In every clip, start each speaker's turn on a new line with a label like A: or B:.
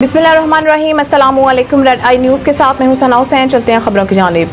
A: बिस्मिल्लाहिर्रहमानिर्रहीम। अस्सलामुअलैकुम। Red I news के साथ मैं हूं सना हुसैन। चलते हैं खबरों की जानिब।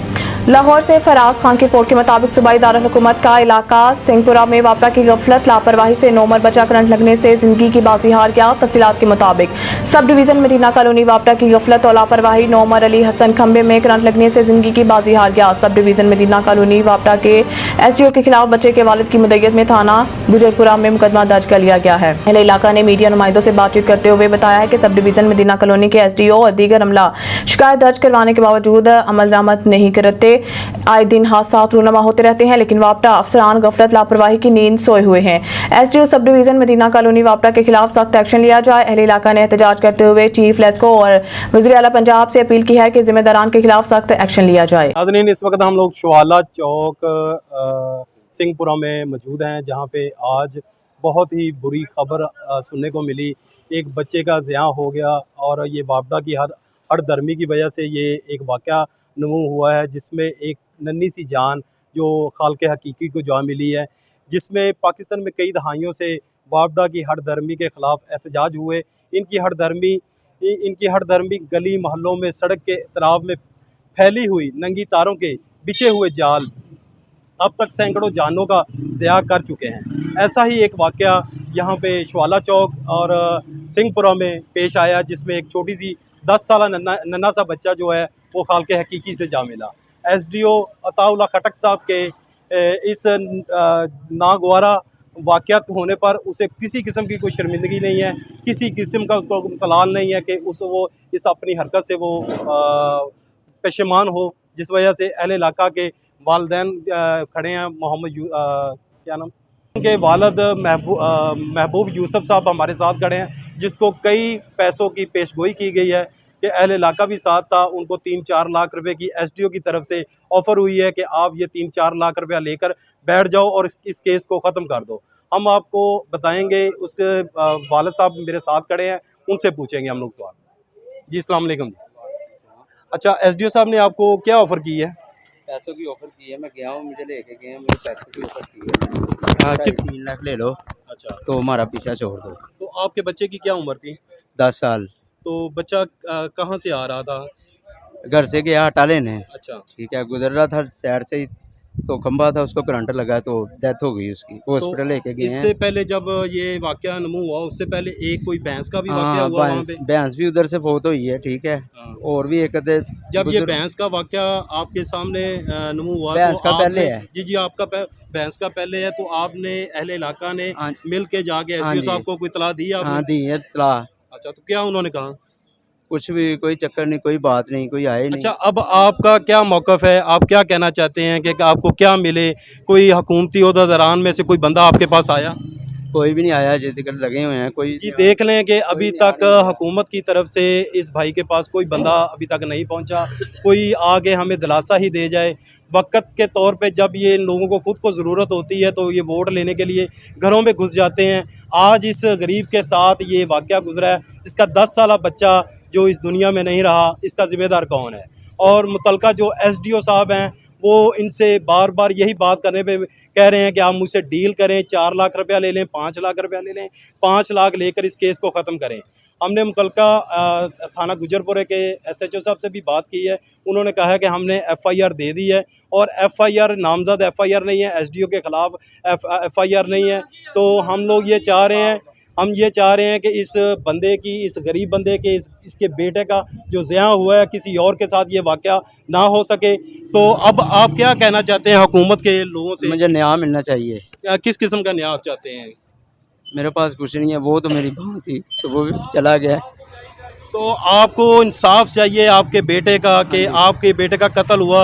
A: लाहौर से फराज खान की रिपोर्ट के मुताबिक सूबाई दारुल हुकूमत का इलाका सिंहपुरा में वापरा की गफलत लापरवाही से 9 उमर बच्चा करंट लगने से जिंदगी की बाजी हार गया। तफसीलात के मुताबिक सब डिवीजन मदीना कॉलोनी वापरा की गफलत और लापरवाही 9 उमर अली हसन खंबे में करंट लगने से जिंदगी की बाजी हार गया। सब डिवीजन मदीना कॉलोनी वापरा के SDO के खिलाफ बच्चे के वालिद की मुद्दत में थाना गुजरपुरा में मुकदमा दर्ज कर लिया गया है। अहले इलाका ने मीडिया नुमाइंदों से बातचीत करते हुए बताया है कि सब डिवीजन मदीना कॉलोनी के SDO और दीगर अमला शिकायत दर्ज करवाने के बावजूद अमल दरामद नहीं करते। आए दिन हादसा रूनमा होते रहते हैं, लेकिन वापरा अफसरान गफलत लापरवाही की नींद सोए हुए हैं। SDO sub division Medina colony वापरा के खिलाफ सख्त एक्शन लिया जाए। अहले इलाका ने एहतजाज करते हुए चीफ लेस्को और वज़ीर आला पंजाब से अपील की है कि जिम्मेदारान के खिलाफ सख्त एक्शन लिया जाए।
B: नाज़रीन, इस वक्त हम लोग शुआला चौक सिंहपुरा में मौजूद हैं, जहाँ पे आज बहुत ही बुरी खबर सुनने को मिली। एक बच्चे का ज़िया हो गया और ये वापडा की हरदर्मी की वजह से ये एक वाक़या नमू हुआ है, जिसमें एक नन्ही सी जान जो खाल्के हकीकी को जान मिली है, जिसमें पाकिस्तान में कई दहाइयों से वापडा की हरदर्मी के ख़िलाफ़ एहतजाज हुए। इनकी हरदर्मी गली मोहल्लों में सड़क के तराव में फैली हुई नंगी तारों के बिछे हुए जाल अब तक सैकड़ों जानों का ज़िया कर चुके हैं। ऐसा ही एक वाक़या यहाँ पे शुआला चौक और सिंहपुरा में पेश आया, जिसमें एक छोटी सी 10 साला नन्हा सा बच्चा जो है वो खाल्के हकीकी से जा मिला। SDO अताउल्लाह खटक साहब के इस नागवारा वाक़यात होने पर उसे किसी किस्म की कोई शर्मिंदगी नहीं है, किसी किस्म का उसको तलाल नहीं है कि वो इस अपनी हरकत से वो पेशेमान हो, जिस वजह से अहले इलाका के वालिदैन खड़े हैं। क्या नाम उनके वालिद महबूब यूसुफ साहब हमारे साथ खड़े हैं, जिसको कई पैसों की पेशगोई की गई है कि अहले इलाका भी साथ था। उनको 3-4 लाख रुपए की SDO की तरफ से ऑफ़र हुई है कि आप ये 3-4 लाख रुपया लेकर बैठ जाओ और इस केस को ख़त्म कर दो। हम आपको बताएंगे, उसके वालिद साहब मेरे साथ खड़े हैं, उनसे पूछेंगे हम लोग सवाल। जी, अस्सलाम वालेकुम। अच्छा, SDO साहब ने आपको क्या ऑफ़र की है?
C: पैसों की ऑफर की है। मैं गया हूँ, मुझे लेके गए हैं, मुझे पैसों की ऑफर की है। 3 लाख ले लो।
B: अच्छा,
C: तो हमारा पीछा छोड़ दो।
B: तो आपके बच्चे की क्या उम्र थी?
C: 10 साल।
B: तो बच्चा कहाँ से आ रहा था?
C: घर से गया हटा लेने।
B: अच्छा,
C: ठीक है, गुजर रहा था साइड से ही, तो खंबा था, उसको करंट लगा तो डेथ हो गई उसकी। हॉस्पिटल लेके गए
B: इससे
C: हैं।
B: पहले जब ये वाकया नमू हुआ, उससे पहले एक कोई भैंस का भी वाकया
C: हाँ,
B: हुआ वहाँ पे।
C: भैंस भी उधर से फौत हुई है। ठीक है,
B: हाँ।
C: और भी एक आधे
B: जब ये भैंस का वाकया आपके सामने नमू हुआ,
C: भैंस
B: तो
C: का पहले है।
B: जी, आपका भैंस का पहले है, तो आपने अहले इलाका ने
C: हाँ।
B: मिल के जाके
C: हाँ
B: SDO
C: जी।
B: साहब को कोई इतला दी आपने?
C: हाँ, दी है इत्तला।
B: अच्छा, तो क्या उन्होंने कहा?
C: कुछ भी, कोई चक्कर नहीं, कोई बात नहीं, कोई आए नहीं।
B: अच्छा, अब आपका क्या मौक़िफ़ है? आप क्या कहना चाहते हैं कि आपको क्या मिले? कोई हुकूमती ओहदेदारान में से कोई बंदा आपके पास आया?
C: कोई भी नहीं आया, जितने लगे हुए हैं कोई।
B: जी, देख लें कि अभी तक हुकूमत की तरफ से इस भाई के पास कोई बंदा अभी तक नहीं पहुंचा। कोई आगे हमें दिलासा ही दे जाए। वक़्त के तौर पे जब ये लोगों को खुद को ज़रूरत होती है तो ये वोट लेने के लिए घरों में घुस जाते हैं। आज इस गरीब के साथ ये वाक़या गुज़रा है। इसका 10 साला बच्चा जो इस दुनिया में नहीं रहा, इसका ज़िम्मेदार कौन है? और मुतलका जो SDO साहब हैं, वो इनसे बार बार यही बात करने पे कह रहे हैं कि आप मुझसे डील करें, 4 लाख रुपया ले लें, 5 लाख रुपया ले लें, 5 लाख लेकर इस केस को ख़त्म करें। हमने मुतलका थाना गुजरपुरे के SHO साहब से भी बात की है। उन्होंने कहा है कि हमने FIR दे दी है, और FIR नामज़द FIR नहीं है, SDO के ख़िलाफ़ FIR नहीं है। तो हम लोग ये चाह रहे हैं कि इस बंदे की, इस गरीब बंदे के, इसके बेटे का जो ज़िया हुआ है, किसी और के साथ ये वाक़या ना हो सके। तो अब आप क्या कहना चाहते हैं हुकूमत के लोगों से?
C: मुझे न्याय मिलना चाहिए।
B: किस किस्म का न्याय आप चाहते हैं?
C: मेरे पास कुछ नहीं है, वो तो मेरी बहू थी, तो वो भी चला गया।
B: तो आपको इंसाफ चाहिए आपके बेटे का, कि आपके बेटे का कत्ल हुआ,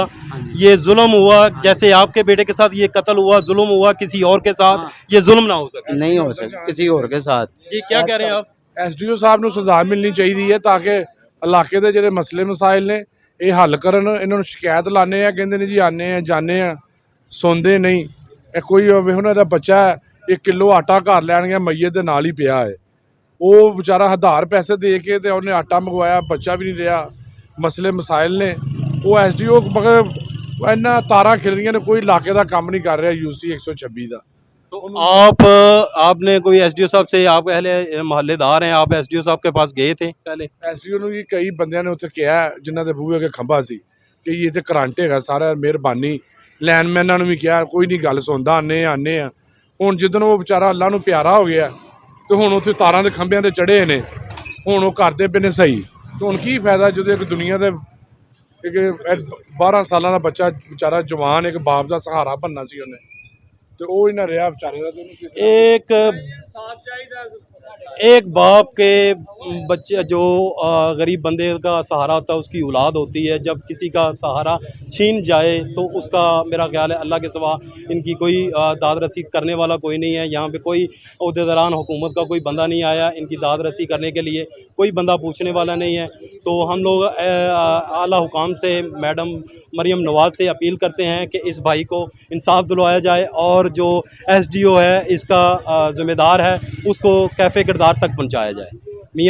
B: ये जुल्म हुआ, जैसे आपके बेटे के साथ ये कत्ल हुआ, जुल्म हुआ, किसी और के साथ ये जुल्म ना हो सके।
C: नहीं हो सके किसी और के साथ।
B: जी, क्या कह रहे हैं आप?
D: SDO ਸਾਹਿਬ ਨੂੰ ਸਜ਼ਾ ਮਿਲਣੀ ਚਾਹੀਦੀ ਹੈ ਤਾਂ ਕਿ ਇਲਾਕੇ ਦੇ ਜਿਹੜੇ ਮਸਲੇ ਮਸਾਇਲ ਨੇ ਇਹ ਹੱਲ ਕਰਨ। ਇਹਨਾਂ ਨੂੰ ਸ਼ਿਕਾਇਤ ਲਾਣੇ ਆ, ਕਹਿੰਦੇ ਨੇ ਜੀ ਆਨੇ ਆ ਜਾਣੇ ਆ, ਸੁਣਦੇ ਨਹੀਂ। ਇਹ ਕੋਈ ਉਹਨਾਂ ਦਾ ਬੱਚਾ 1 ਕਿਲੋ ਆਟਾ ਘਰ ਲੈਣ ਗਿਆ, ਮਈਤ ਦੇ ਨਾਲ ਹੀ ਪਿਆ ਹੈ। ਉਹ ਵਿਚਾਰਾ ਹਜ਼ਾਰ ਪੈਸੇ ਦੇ ਕੇ ਤੇ ਉਹਨੇ ਆਟਾ ਮੰਗਵਾਇਆ, ਬੱਚਾ ਵੀ ਨਹੀਂ ਰਿਹਾ। ਮਸਲੇ ਮਸਾਇਲ ਨੇ ਉਹ SDO ਮਗਰ ਇੰਨਾ ਤਾਰਾਂ ਖਿਲ ਰਹੀਆਂ ਨੇ, ਕੋਈ ਇਲਾਕੇ ਦਾ ਕੰਮ ਨਹੀਂ ਕਰ ਰਿਹਾ UC 126 ਦਾ।
B: तो आपने कोई एसडीओ साहब से, आप पहले मोहल्लेदार हैं, आप एसडीओ साहब के पास गए थे पहले?
D: ਐਸਡੀਓ ਨੂੰ ਵੀ ਕਈ ਬੰਦਿਆਂ ਨੇ ਉੱਥੇ ਕਿਹਾ ਜਿਨ੍ਹਾਂ ਦੇ ਬੂਹੇ ਅੱਗੇ ਖੰਭਾ ਸੀ ਕਿ ਇਹ ਤੇ ਕਰੰਟ ਹੈਗਾ ਸਾਰਾ, ਮਿਹਰਬਾਨੀ। ਲੈਂਡਮੈਨਾਂ ਨੂੰ ਵੀ ਕਿਹਾ, ਕੋਈ ਨਹੀਂ ਗੱਲ ਸੁਣਦਾ, ਆਨੇ ਆ। ਹੁਣ ਜਿੱਦਣ ਉਹ ਵਿਚਾਰਾ ਅੱਲਾ ਨੂੰ ਪਿਆਰਾ ਹੋ ਗਿਆ ਤੇ ਹੁਣ ਉੱਥੇ ਤਾਰਾਂ ਦੇ ਖੰਭਿਆਂ ਤੇ ਚੜ੍ਹੇ ਨੇ, ਹੁਣ ਉਹ ਕਰਦੇ ਪਏ ਨੇ ਸਹੀ। ਤੇ ਹੁਣ ਕੀ ਫਾਇਦਾ ਜਦੋਂ ਇੱਕ ਦੁਨੀਆ ਦੇ ਇੱਕ 12 ਸਾਲਾਂ ਦਾ ਬੱਚਾ ਵਿਚਾਰਾ ਜਵਾਨ ਇੱਕ ਬਾਪ ਦਾ ਸਹਾਰਾ ਬਣਨਾ ਸੀ ਉਹਨੇ, ਤੇ ਉਹ ਹੀ ਨਾ ਰਿਹਾ ਵਿਚਾਰੇ ਦਾ। ਤੇ ਉਹਨੂੰ
B: एक बाप के बच्चे जो गरीब बंदे का सहारा होता है उसकी औलाद होती है, जब किसी का सहारा छीन जाए तो उसका मेरा ख्याल है अल्लाह के सिवा इनकी कोई दाद रसी करने वाला कोई नहीं है। यहाँ पे कोई अहदेदारान हुकूमत का कोई बंदा नहीं आया इनकी दाद रसी करने के लिए, कोई बंदा पूछने वाला नहीं है। तो हम लोग आला हुकाम से मैडम मरियम नवाज़ से अपील करते हैं कि इस भाई को इंसाफ दिलवाया जाए और जो एसडीओ है इसका ज़िम्मेदार है उसको कैफ़े किरदार तक पहुँचाया जाए।